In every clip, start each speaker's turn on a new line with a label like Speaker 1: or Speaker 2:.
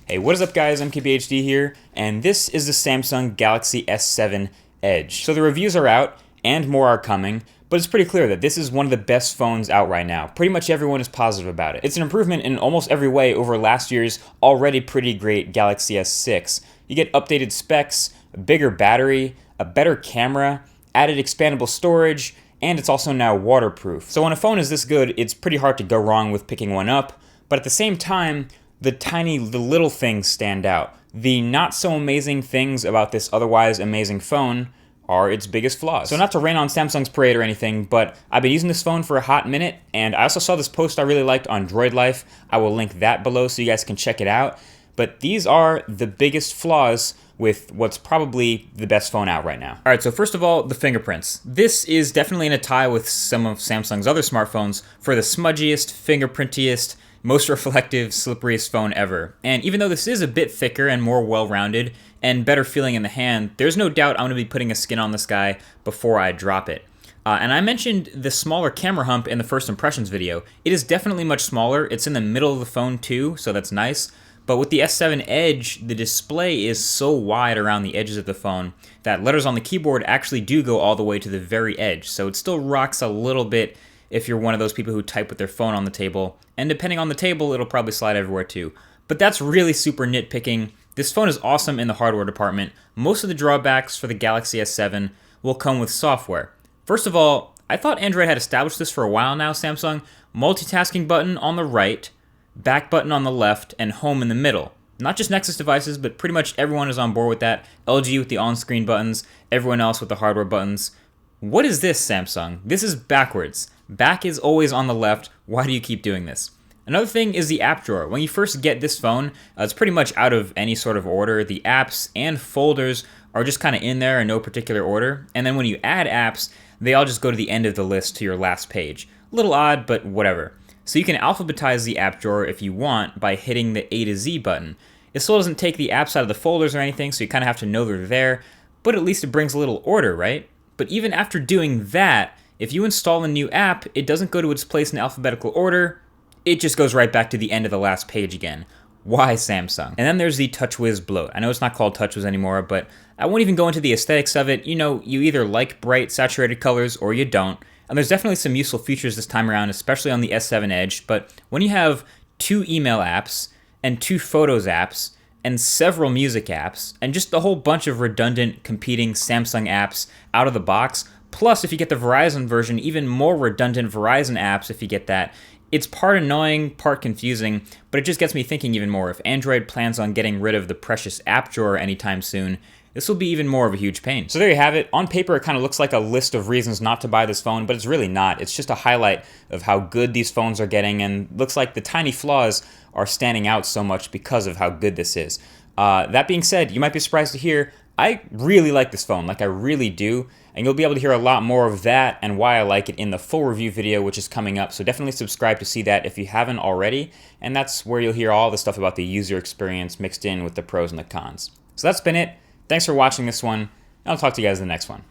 Speaker 1: Hey, what is up guys, MKBHD here, and this is the Samsung Galaxy S7 Edge. So the reviews are out, and more are coming, but it's pretty clear that this is one of the best phones out right now. Pretty much everyone is positive about it. It's an improvement in almost every way over last year's already pretty great Galaxy S6. You get updated specs, a bigger battery, a better camera, added expandable storage, and it's also now waterproof. So when a phone is this good, it's pretty hard to go wrong with picking one up, but at the same time, the little things stand out. The not so amazing things about this otherwise amazing phone are its biggest flaws. So not to rain on Samsung's parade or anything, but I've been using this phone for a hot minute, and I also saw this post I really liked on Droid Life. I will link that below so you guys can check it out. But these are the biggest flaws with what's probably the best phone out right now. All right, so first of all, the fingerprints. This is definitely in a tie with some of Samsung's other smartphones for the smudgiest, fingerprintiest, most reflective, slipperiest phone ever. And even though this is a bit thicker and more well-rounded and better feeling in the hand, there's no doubt I'm going to be putting a skin on this guy before I drop it. And I mentioned the smaller camera hump in the first impressions video. It is definitely much smaller. It's in the middle of the phone too, so that's nice. But with the S7 Edge, the display is so wide around the edges of the phone that letters on the keyboard actually do go all the way to the very edge. So it still rocks a little bit if you're one of those people who type with their phone on the table. And depending on the table, it'll probably slide everywhere too. But that's really super nitpicking. This phone is awesome in the hardware department. Most of the drawbacks for the Galaxy S7 will come with software. First of all, I thought Android had established this for a while now, Samsung. Multitasking button on the right, back button on the left, and home in the middle. Not just Nexus devices, but pretty much everyone is on board with that. LG with the on-screen buttons, everyone else with the hardware buttons. What is this, Samsung? This is backwards. Back is always on the left. Why do you keep doing this? Another thing is the app drawer. When you first get this phone, it's pretty much out of any sort of order. The apps and folders are just kind of in there in no particular order. And then when you add apps, they all just go to the end of the list to your last page. A little odd, but whatever. So you can alphabetize the app drawer if you want by hitting the A to Z button. It still doesn't take the apps out of the folders or anything, so you kind of have to know they're there, but at least it brings a little order, right? But even after doing that, if you install a new app, it doesn't go to its place in alphabetical order, it just goes right back to the end of the last page again. Why, Samsung? And then there's the TouchWiz bloat. I know it's not called TouchWiz anymore, but I won't even go into the aesthetics of it. You know, you either like bright, saturated colors or you don't. And there's definitely some useful features this time around, especially on the S7 Edge, but when you have 2 email apps and 2 photos apps and several music apps and just a whole bunch of redundant competing Samsung apps out of the box, plus if you get the Verizon version, even more redundant Verizon apps if you get that, it's part annoying, part confusing, but it just gets me thinking even more. If Android plans on getting rid of the precious app drawer anytime soon, this will be even more of a huge pain. So there you have it. On paper, it kind of looks like a list of reasons not to buy this phone, but it's really not. It's just a highlight of how good these phones are getting, and looks like the tiny flaws are standing out so much because of how good this is. That being said, you might be surprised to hear, I really like this phone, like I really do, and you'll be able to hear a lot more of that and why I like it in the full review video, which is coming up, so definitely subscribe to see that if you haven't already, and that's where you'll hear all the stuff about the user experience mixed in with the pros and the cons. So that's been it. Thanks for watching this one, and I'll talk to you guys in the next one.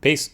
Speaker 1: Peace.